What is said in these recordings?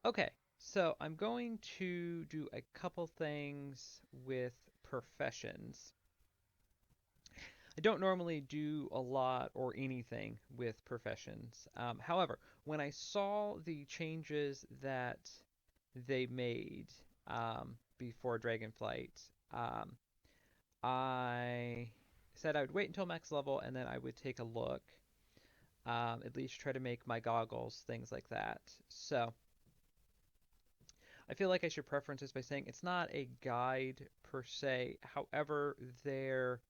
Okay, so I'm going to do a couple things with professions. I don't normally do a lot or anything with professions. However, when I saw the changes that they made before Dragonflight, I said I would wait until max level and then I would take a look, at least try to make my goggles, things like that. So I feel like I should preference this by saying it's not a guide per se. However, there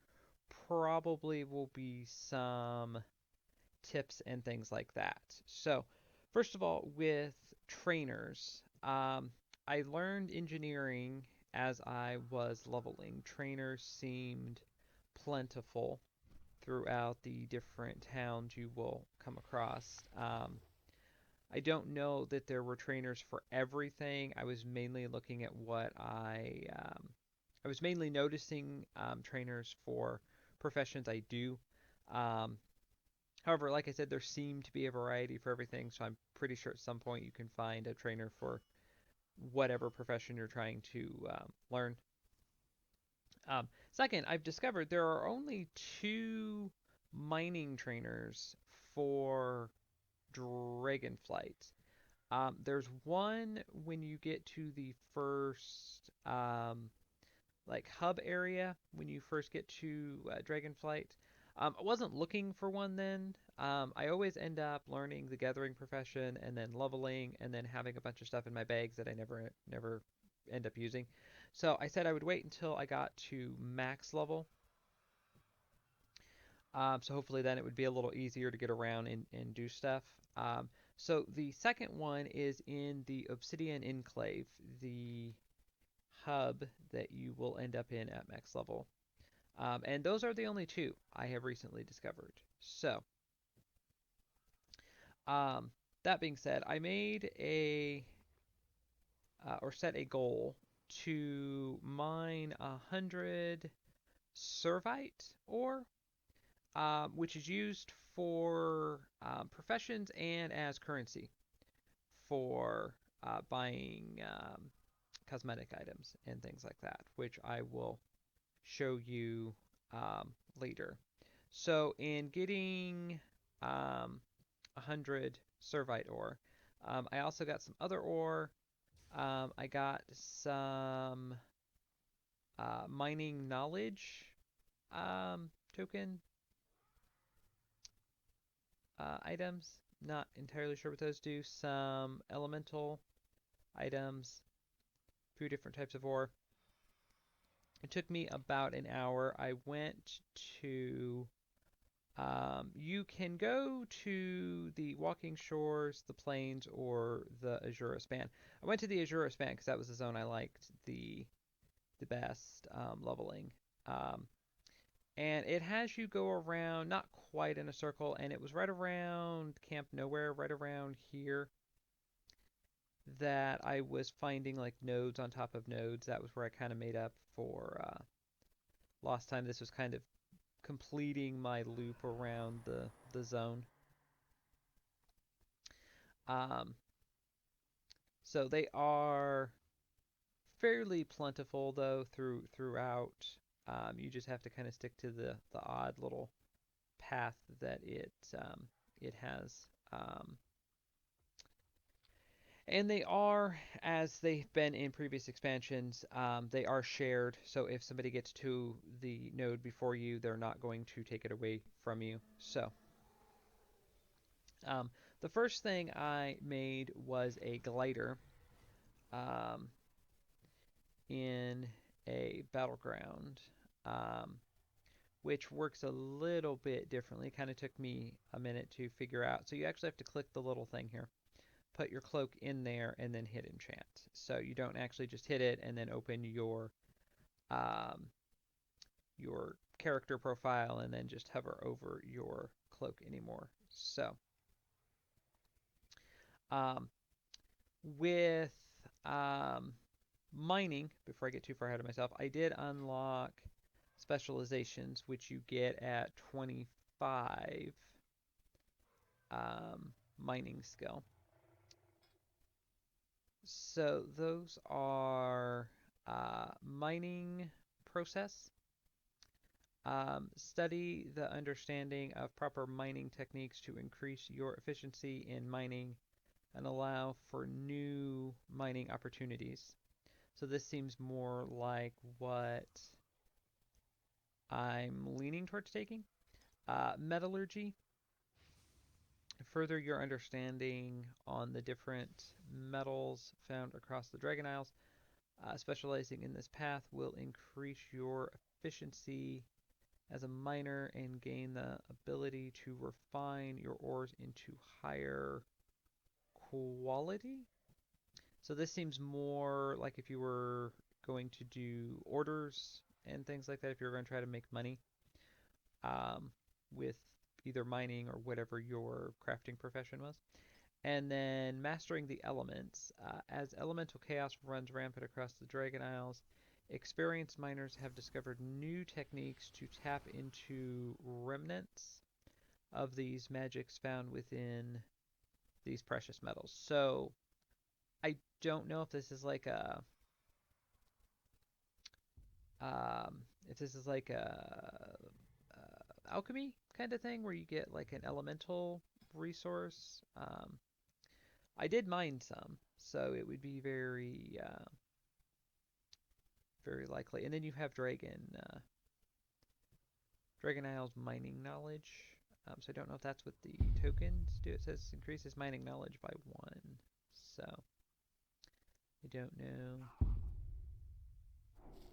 probably will be some tips and things like that. So, first of all, with trainers, I learned engineering as I was leveling. Trainers seemed plentiful throughout the different towns you will come across. I don't know that there were trainers for everything. I was mainly looking at I was mainly noticing trainers for professions I do. Um, However, like I said, there seemed to be a variety for everything, so I'm pretty sure at some point you can find a trainer for whatever profession you're trying to learn. Second, I've discovered there are only two mining trainers for Dragonflight. There's one when you get to the first like hub area when you first get to Dragonflight. I wasn't looking for one then. I always end up learning the gathering profession and then leveling and then having a bunch of stuff in my bags that I never end up using. So I said I would wait until I got to max level. So hopefully then it would be a little easier to get around and do stuff. So the second one is in the Obsidian Enclave, the hub that you will end up in at max level. And those are the only two I have recently discovered. So, um, that being said, I made a or set a goal to mine 100 Serevite ore, which is used for professions and as currency for buying cosmetic items and things like that, which I will show you later. So in getting 100 Servite ore, I also got some other ore. I got some mining knowledge token items. Not entirely sure what those do. Some elemental items, a few different types of ore. It took me about an hour. I went to you can go to the Walking Shores, the Plains, or the Azura Span. I went to the Azura Span because that was the zone I liked the best leveling. Um, and it has you go around, not quite in a circle, and it was right around Camp Nowhere, right around here, that I was finding like nodes on top of nodes. That was where I kind of made up for lost time. This was kind of completing my loop around the zone. Um, so they are fairly plentiful though throughout. You just have to kind of stick to the odd little path that it has. And they are, as they've been in previous expansions, they are shared. So if somebody gets to the node before you, they're not going to take it away from you. So um, the first thing I made was a glider. Um, in a battleground, um, which works a little bit differently. Kind of took me a minute to figure out. So you actually have to click the little thing here, put your cloak in there, and then hit enchant. So you don't actually just hit it and then open um, your character profile and then just hover over your cloak anymore. So um, with um, mining, before I get too far ahead of myself, I did unlock specializations, which you get at 25 mining skill. So those are mining process. Study the understanding of proper mining techniques to increase your efficiency in mining and allow for new mining opportunities. So this seems more like what I'm leaning towards taking. Metallurgy, further your understanding on the different metals found across the Dragon Isles. Specializing in this path will increase your efficiency as a miner and gain the ability to refine your ores into higher quality. So this seems more like if you were going to do orders and things like that, if you're going to try to make money with either mining or whatever your crafting profession was. And then mastering the elements. As elemental chaos runs rampant across the Dragon Isles, experienced miners have discovered new techniques to tap into remnants of these magics found within these precious metals. So I don't know if this is like a if this is like a alchemy kind of thing where you get like an elemental resource. I did mine some, so it would be very likely. And then you have Dragon Isles mining knowledge. So I don't know if that's what the tokens do. It says increases mining knowledge by 1. So I don't know.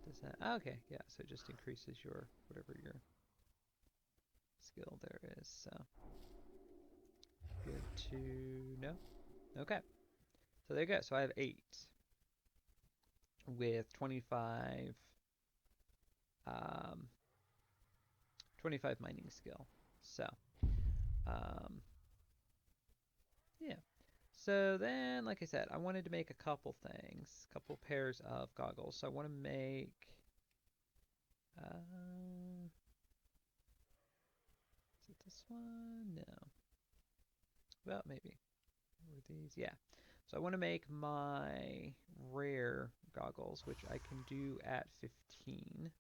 Does that? Oh, okay, yeah. So it just increases your whatever your skill there is. So good to know. Okay. So there you go. So I have 8 with um, 25 mining skill. So, um, yeah. So then, like I said, I wanted to make a couple things, a couple pairs of goggles. So I want to make, is it this one? No. Well, maybe. Were these? Yeah. So I want to make my rare goggles, which I can do at 15.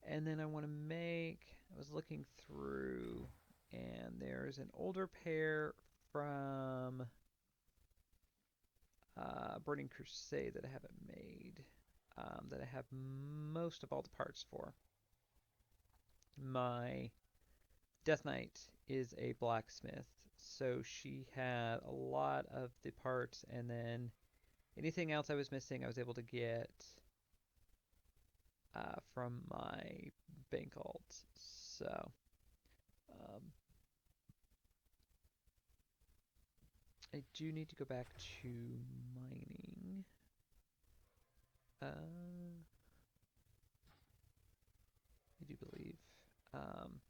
And then I want to make, I was looking through, and there's an older pair from Burning Crusade that I haven't made, that I have most of all the parts for. My Death Knight is a blacksmith, so she had a lot of the parts, and then anything else I was missing, I was able to get from my bank alt. So, um, I do need to go back to mining. I do believe. Um,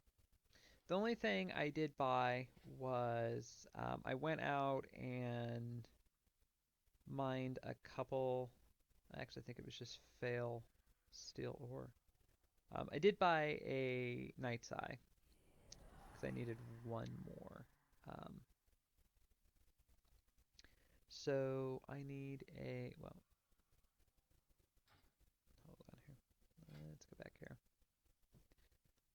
the only thing I did buy was I went out and mined a couple. I actually think it was just Fel Steel Ore. I did buy a Night's Eye because I needed one more. Um, so I need a, well, hold on here. Let's go back here.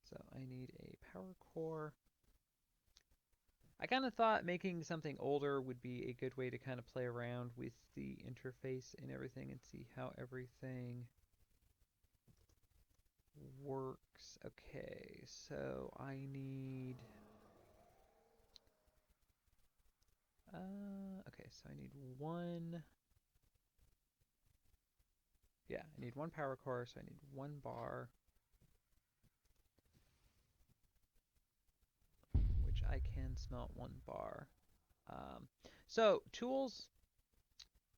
So I need a power core. I kind of thought making something older would be a good way to kind of play around with the interface and everything and see how everything works. Okay, so I need okay, so I need one, yeah, I need one power core, so I need one bar, which I can smelt one bar. Um, so tools,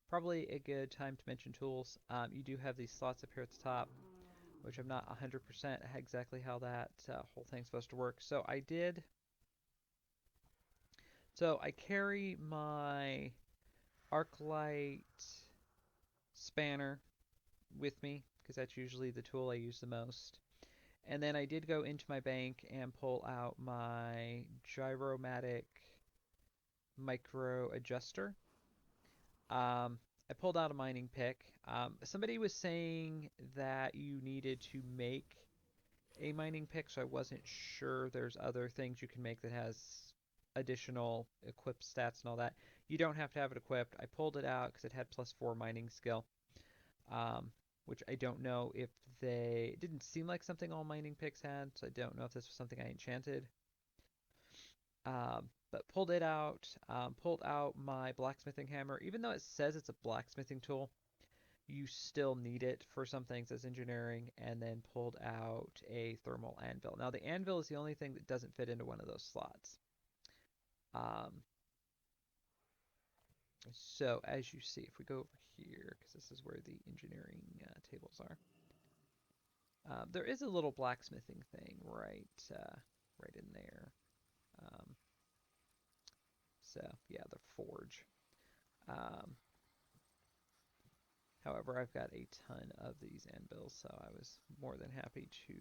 probably a good time to mention tools. You do have these slots up here at the top, which I'm not 100% exactly how that whole thing's supposed to work. So I carry my Arclight spanner with me because that's usually the tool I use the most. And then I did go into my bank and pull out my Gyromatic micro adjuster. I pulled out a mining pick. Somebody was saying that you needed to make a mining pick, so I wasn't sure there's other things you can make that has additional equipped stats and all that. You don't have to have it equipped. I pulled it out because it had +4 mining skill, um, which I don't know if they... It didn't seem like something all mining picks had, so I don't know if this was something I enchanted. But pulled it out, pulled out my blacksmithing hammer. Even though it says it's a blacksmithing tool, you still need it for some things as engineering, and then pulled out a thermal anvil. Now, the anvil is the only thing that doesn't fit into one of those slots. So, as you see, if we go over here, because this is where the engineering tables are, there is a little blacksmithing thing right in there. Um, so, yeah, the forge. Um, However, I've got a ton of these anvils, so I was more than happy to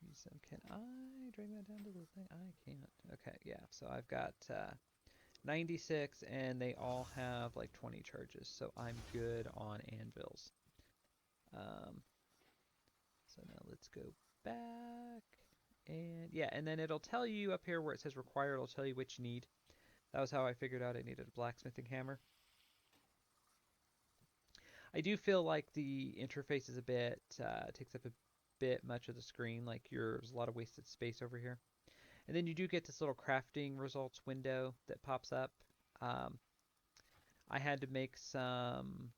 use them. Can I drag that down to the thing? I can't. Okay, yeah. So I've got 96, and they all have like 20 charges, so I'm good on anvils. So now let's go back. And yeah, and then it'll tell you up here where it says required, it'll tell you which you need. That was how I figured out I needed a blacksmithing hammer. I do feel like the interface is a bit, takes up a bit much of the screen, like there's a lot of wasted space over here. And then you do get this little crafting results window that pops up. Um, I had to make some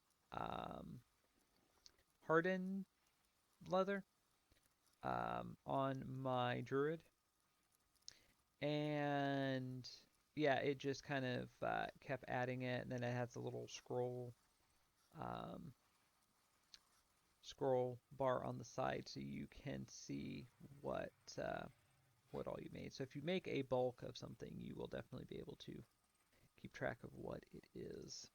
hardened leather on my druid. And yeah, it just kind of kept adding it, and then it has a little um, scroll bar on the side so you can see what what all you made. So if you make a bulk of something, you will definitely be able to keep track of what it is.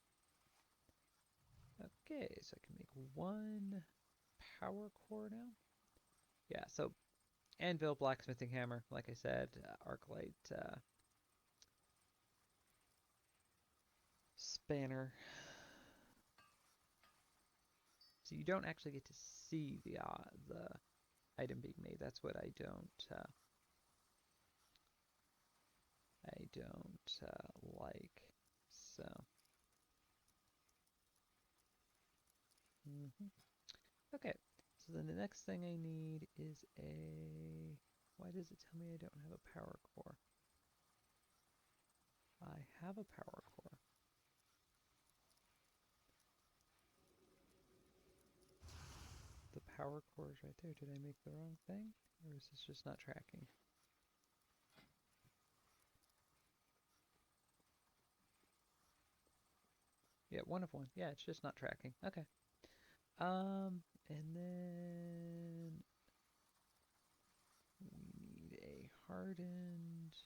Okay, so I can make one power core now. Yeah, so anvil, blacksmithing hammer, like I said, arclight, spanner. So you don't actually get to see the item being made. That's what I don't like. So. Mm-hmm. Okay, so then the next thing I need is a... Why does it tell me I don't have a power core? I have a power core. The power core is right there. Did I make the wrong thing? Or is this just not tracking? Yeah, one of one. Yeah, it's just not tracking. Okay. And then we need a hardened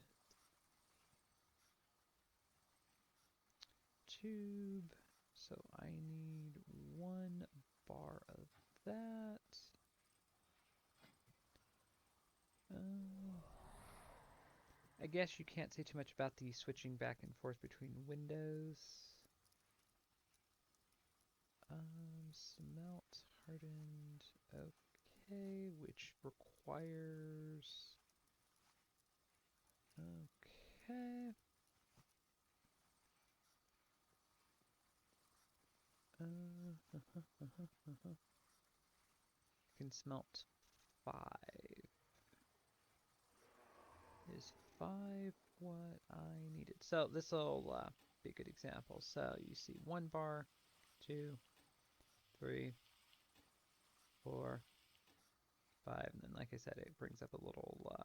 tube. So I need 1 bar of that. I guess you can't say too much about the switching back and forth between windows. Smelt, hardened, okay, which requires... Okay. Can smelt 5. Is 5 what I needed? So this will be a good example. So you see 1 bar, 2, 3, 4, 5, and then like I said, it brings up a little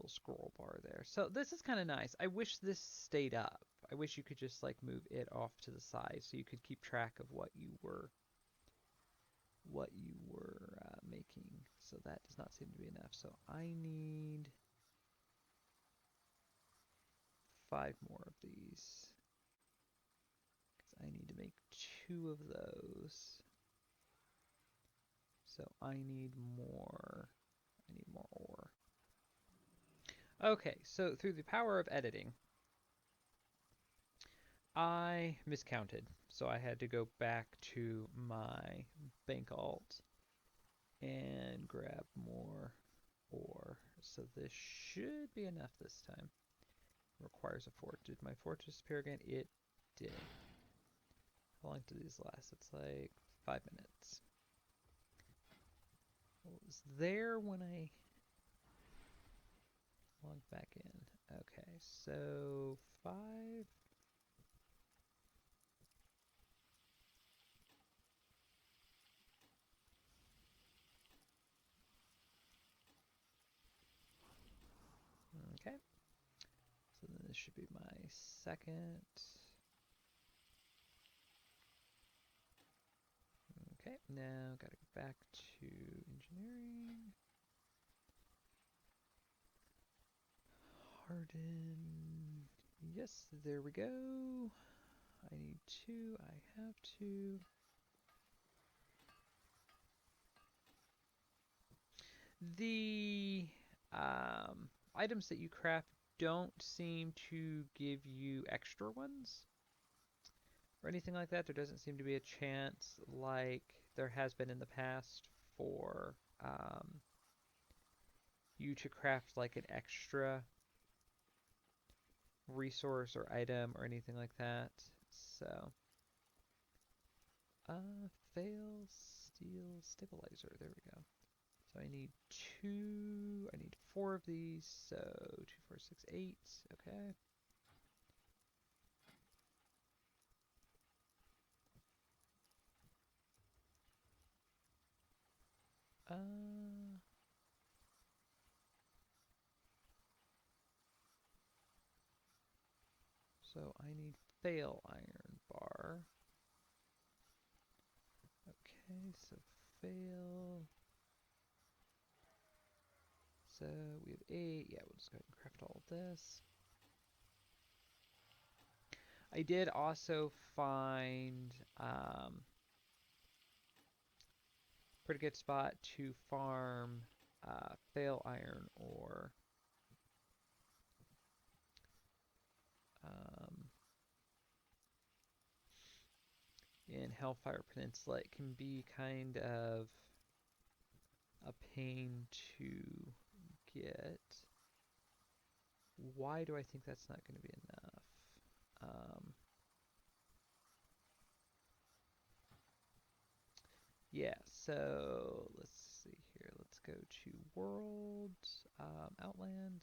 scroll bar there. So this is kind of nice. I wish this stayed up. I wish you could just like move it off to the side so you could keep track of what you were making. So that does not seem to be enough. So I need 5 more of these because I need to make 2 of those. So I need more. I need more ore. Okay, so through the power of editing, I miscounted, so I had to go back to my bank alt and grab more ore. So this should be enough this time. Requires a fort. Did my fortress appear again? It did. How long do these last? It's like 5 minutes. Well, it was there when I logged back in. Okay, so 5. Okay, so then this should be my second. Okay, now gotta go back to engineering. Harden. Yes, there we go. I need 2. I have 2. The items that you craft don't seem to give you extra ones or anything like that. There doesn't seem to be a chance like there has been in the past for you to craft like an extra resource or item or anything like that. So, fail steel stabilizer. There we go. So I need 2. I need 4 of these. So 2, 4, 6, 8. Okay. Uh, so I need Fel Iron bar. Okay, so fail. So we have 8. Yeah, we'll just go ahead and craft all of this. I did also find pretty good spot to farm Fel Iron Ore. Um, in Hellfire Peninsula, it can be kind of a pain to get. Why do I think that's not going to be enough? Yeah, so let's see here. Let's go to World, Outland,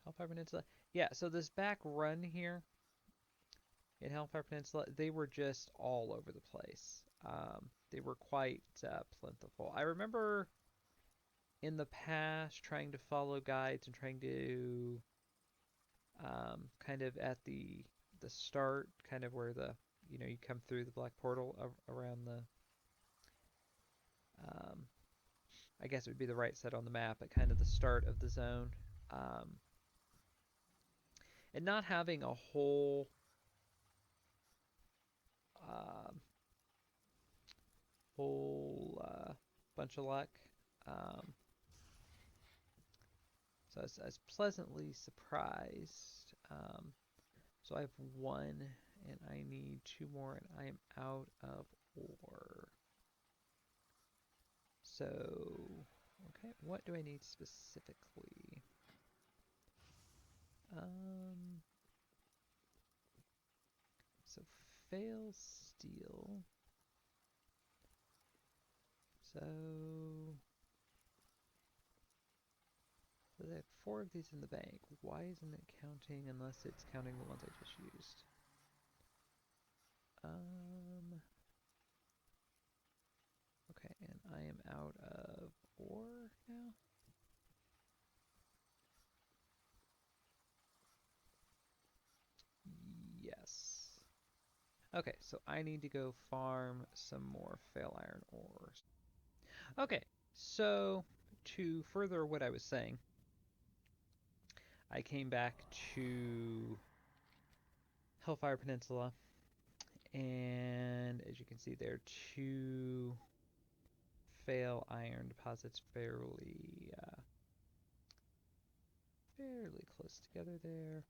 Hellfire Peninsula. Yeah, so this back run here in Hellfire Peninsula, they were just all over the place. They were quite plentiful. I remember in the past trying to follow guides and trying to kind of at the start, kind of where the you come through the black portal around the um, I guess it would be the right side on the map at kind of the start of the zone, um, and not having a um, whole bunch of luck. Um, so I was pleasantly surprised. So I have 1, and I need 2 more, and I am out of ore. So, okay, what do I need specifically? Um, so fail steel. So, they have 4 of these in the bank. Why isn't it counting unless it's counting the ones I just used? Okay, and I am out of ore now. Yes. Okay, so I need to go farm some more Fel Iron ores. Okay, so to further what I was saying, I came back to Hellfire Peninsula, and as you can see, there are 2 Fel Iron deposits fairly close together there.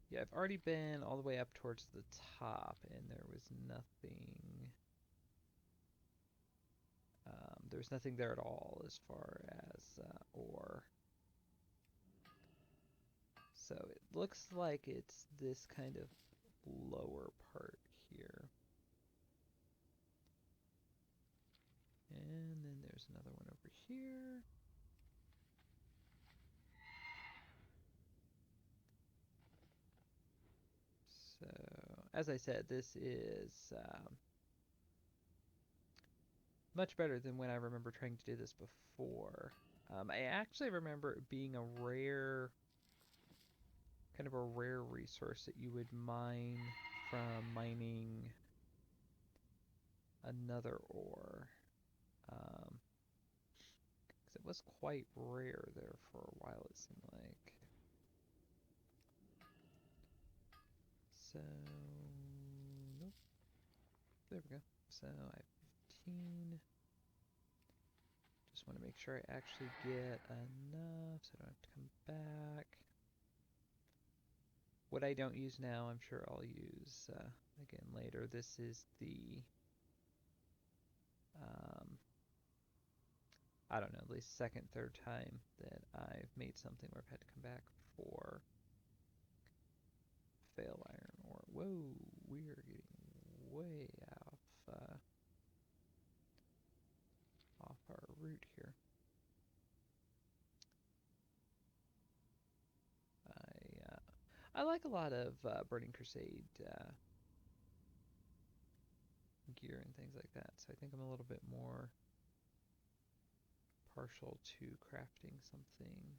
Yeah, I've already been all the way up towards the top, and there was nothing. There was nothing there at all as far as ore. So it looks like it's this kind of lower part here. And then there's another one over here. So, as I said, this is much better than when I remember trying to do this before. I actually remember it being a rare, kind of a rare resource that you would mine from mining another ore. 'Cause it was quite rare there for a while, it seemed like. So, nope. There we go. So I have 15. Just want to make sure I actually get enough so I don't have to come back. What I don't use now, I'm sure I'll use again later. This is the, I don't know, at least second, third time that I've made something where I've had to come back for Fel Iron Ore. Whoa, we are getting way off our route here. I like a lot of Burning Crusade gear and things like that, so I think I'm a little bit more partial to crafting something.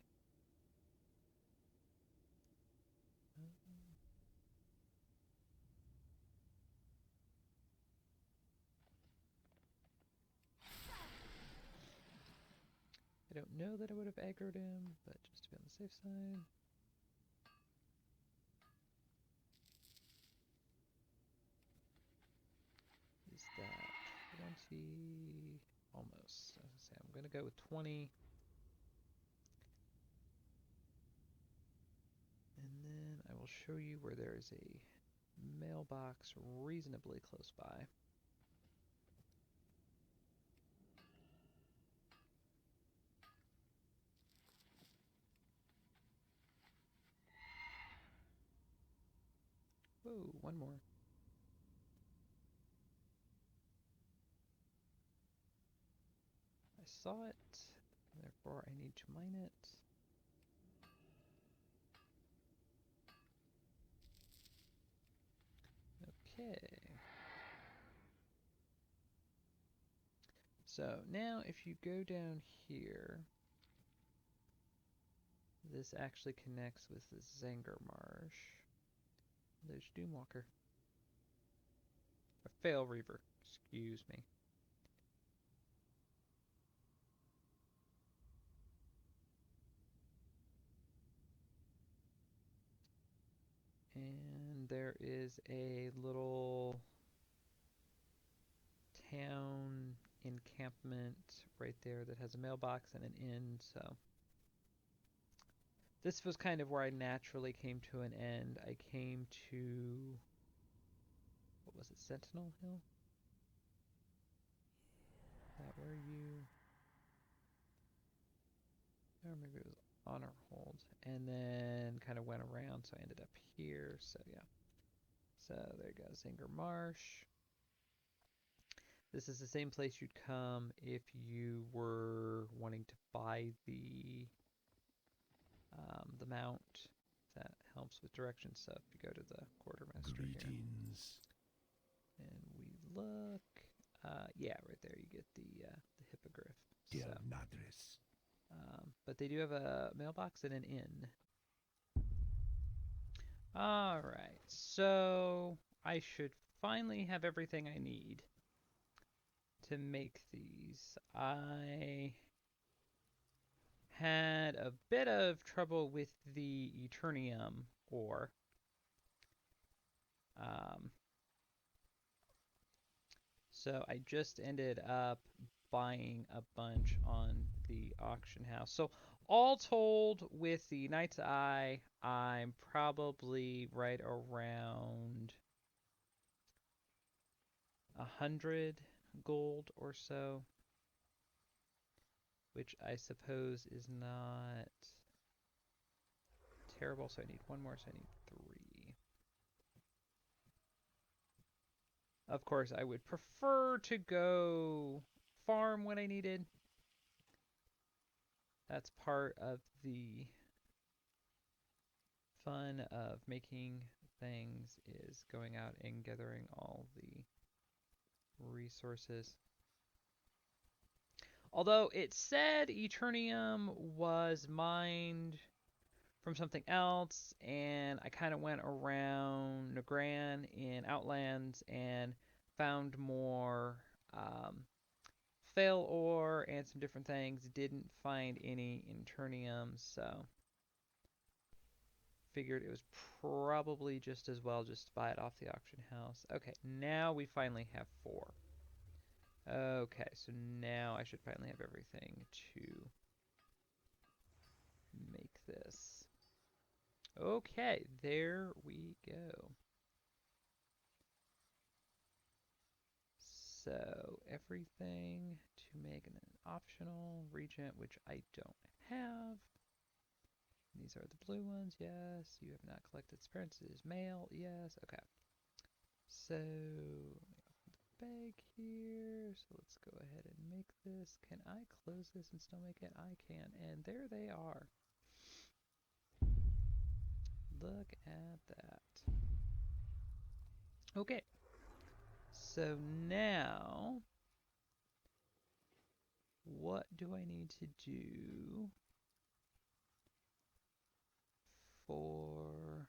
I don't know that I would have aggroed him, but just to be on the safe side. Is that 20? Almost. As I say, I'm going to go with 20. And then I will show you where there is a mailbox reasonably close by. Whoa, one more. I saw it, therefore I need to mine it. Okay. So now if you go down here, this actually connects with the Zanger Marsh. There's Doomwalker. A Fail Reaver, excuse me. And there is a little town encampment right there that has a mailbox and an inn, so this was kind of where I naturally came to an end. I came to, what was it, Sentinel Hill? Is that where you, or maybe it was Honor Hold, and then kind of went around, so I ended up here, so yeah. So there you go, Zinger Marsh. This is the same place you'd come if you were wanting to buy the mount. That helps with directions. So if you go to the quartermaster Greetings. here, and we look, yeah, right there you get the hippogriff. Dear So, Madres. but they do have a mailbox and an inn. All right, so I should finally have everything I need to make these. I had a bit of trouble with the Eternium ore. So I just ended up buying a bunch on the auction house. So all told, with the Knight's Eye, I'm probably right around 100 gold or so, which I suppose is not terrible. So I need one more, so I need 3. Of course, I would prefer to go farm when I needed. That's part of the fun of making things, is going out and gathering all the resources. Although it said Eternium was mined from something else, and I kind of went around Negran in Outlands and found more Fel Ore and some different things. Didn't find any Eternium, so figured it was probably just as well just to buy it off the auction house. Okay, now we finally have 4. Okay, so now I should finally have everything to make this. Okay, there we go. So everything to make an optional regent, which I don't have. These are the blue ones, yes. You have not collected appearances. Mail, yes. Okay. So bag here. So let's go ahead and make this. Can I close this and still make it? I can. And there they are. Look at that. Okay. So now, what do I need to do for...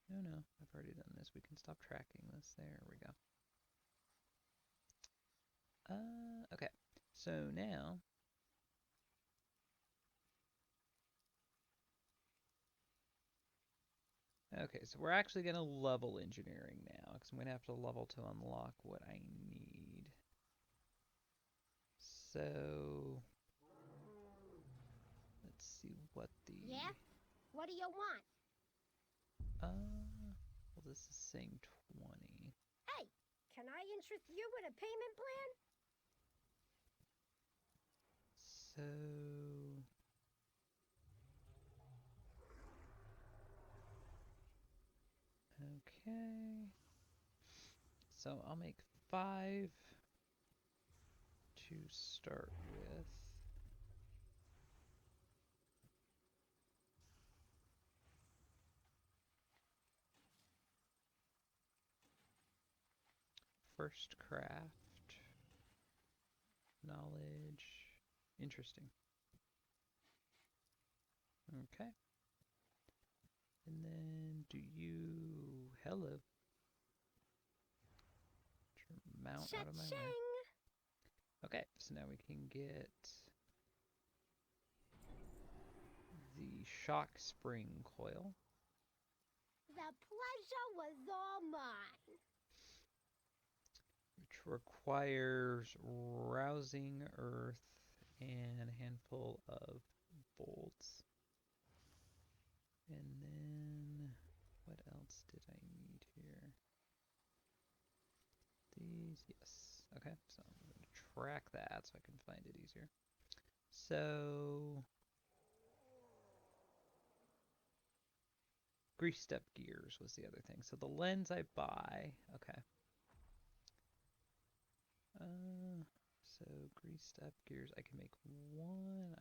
No, I've already done this. We can stop tracking this. There we go. Okay. So now... Okay, so we're actually going to level engineering now, because I'm going to have to level to unlock what I need. So... let's see what the... Yeah? What do you want? Well, this is saying 20. Hey, can I interest you in a payment plan? So... okay. So I'll make 5 to start with. First craft. Knowledge. Interesting. Okay. And then do you... hello. Mount out of my way. Cha-ching! Okay, so now we can get the shock spring coil, The pleasure was all mine. which requires rousing earth and a handful of bolts. And then what else did I need here? These, yes. Okay, so I'm going to track that so I can find it easier. So grease step gears was the other thing. So the lens I buy, okay. So grease step gears, I can make 1.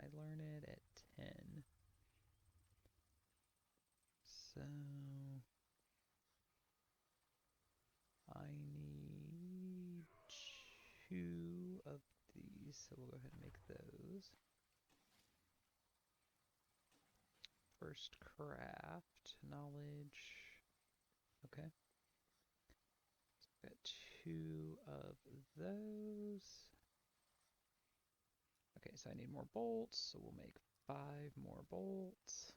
I learn it at 10. So I need 2 of these, so we'll go ahead and make those. First craft, knowledge, okay. So I've got 2 of those. Okay, so I need more bolts, so we'll make 5 more bolts.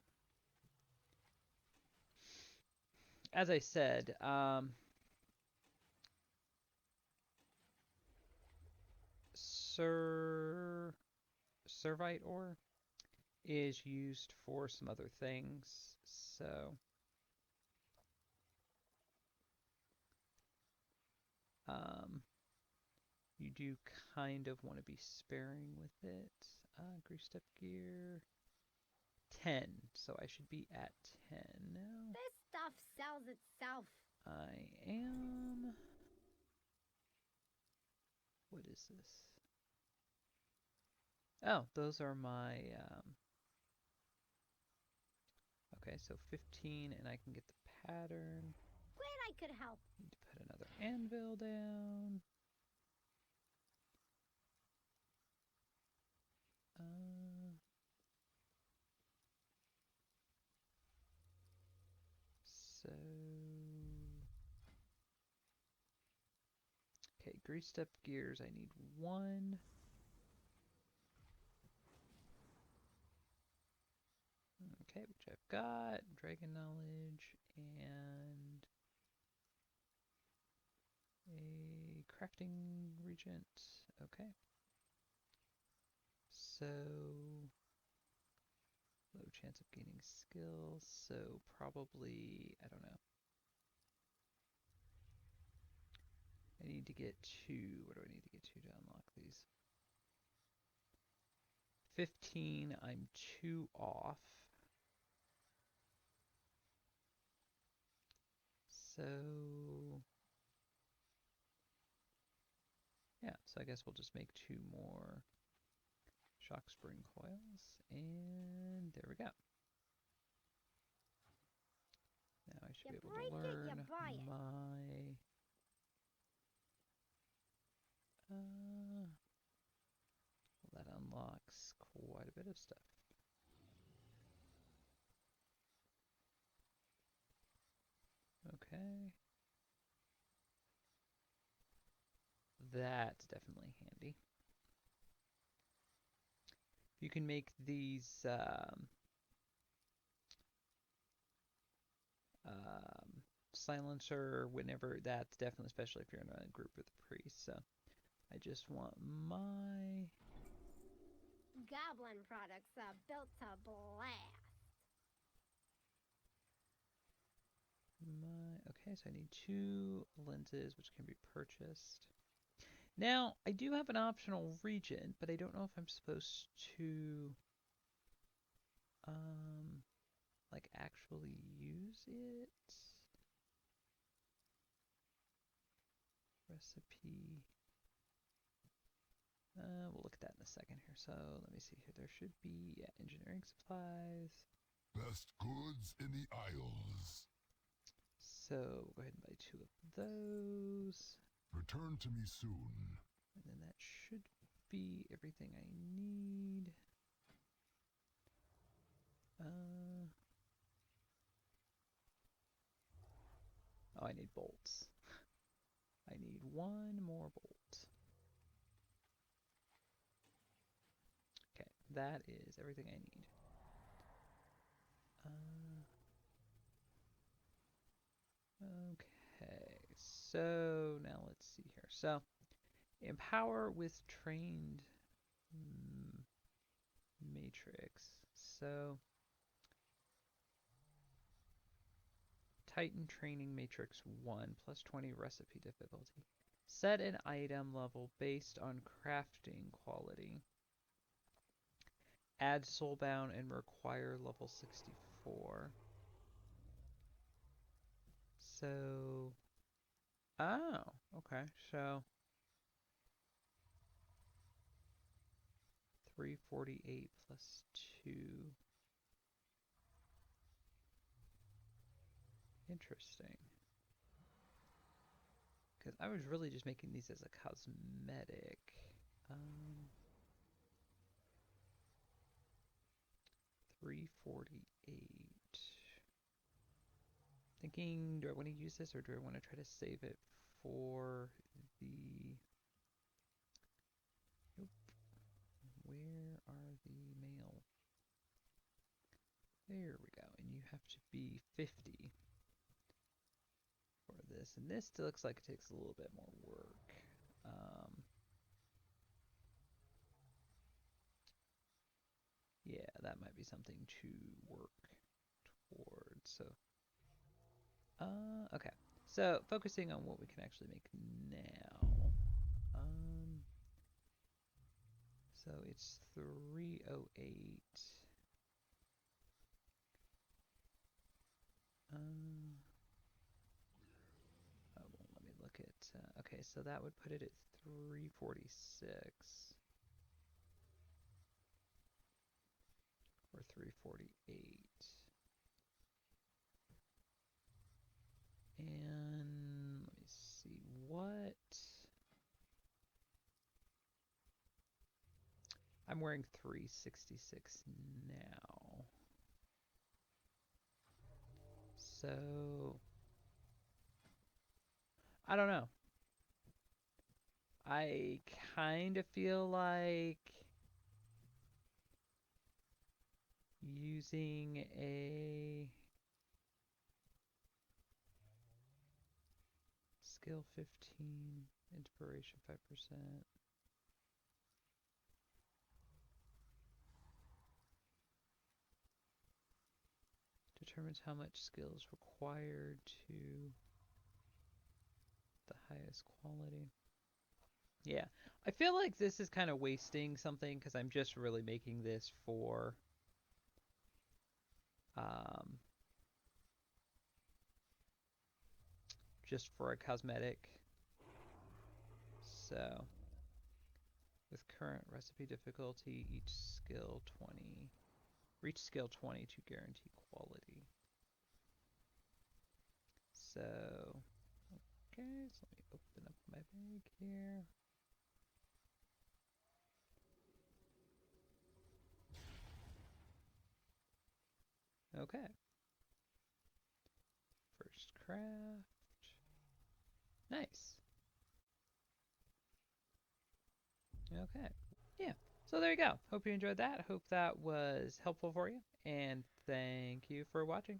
As I said, Serevite ore is used for some other things, so um, you do kind of want to be sparing with it. Greased up gear, 10, so I should be at 10 now. This stuff sells itself. I am. What is this? Oh, those are my. Okay, so 15, and I can get the pattern. Glad I could help. Need to put another anvil down. So. Okay, greased up gears. I need 1. Okay, which I've got. Dragon knowledge and a crafting regent. Okay. So low chance of gaining skills. So probably, I don't know. I need to get 2. What do I need to get to unlock these? 15. I'm 2 off. So yeah, so I guess we'll just make 2 more shock spring coils, and there we go. Now I should be able to learn my well, that unlocks quite a bit of stuff. Okay. That's definitely handy. You can make these silencer whenever, that's definitely, especially if you're in a group with a priest. So I just want my Goblin products are built to blast. okay, so I need 2 lenses, which can be purchased. Now, I do have an optional regent, but I don't know if I'm supposed to like actually use it. Recipe. We'll look at that in a second here. So let me see here. There should be engineering supplies. Best goods in the Isles. So we'll go ahead and buy 2 of those. Return to me soon. And then that should be everything I need. Oh, I need bolts. I need 1 more bolt. Okay, that is everything I need. Okay, so now let's see here. So, empower with trained matrix. So, Titan training matrix 1 plus 20 recipe difficulty. Set an item level based on crafting quality. Add soulbound and require level 64. So, oh, okay. So 348 plus 2. Interesting. Because I was really just making these as a cosmetic. 348. Thinking, do I want to use this or do I want to try to save it for the... Nope. Where are the mail? There we go. And you have to be 50 for this. And this still looks like it takes a little bit more work. Yeah, that might be something to work towards. So, okay. So focusing on what we can actually make now. So it's 308. Oh, well, let me look at. Okay, so that would put it at 346 or 348. And let me see what. I'm wearing 366 now. So I don't know. I kind of feel like using a skill 15, inspiration 5%. Determines how much skill is required to the highest quality. Yeah, I feel like this is kind of wasting something because I'm just really making this for um, just for a cosmetic. So with current recipe difficulty, each skill 20, reach skill 20 to guarantee quality. So, okay, so let me open up my bag here. Okay. First craft. Nice. Okay. Yeah. So there you go. Hope you enjoyed that. Hope that was helpful for you. And thank you for watching.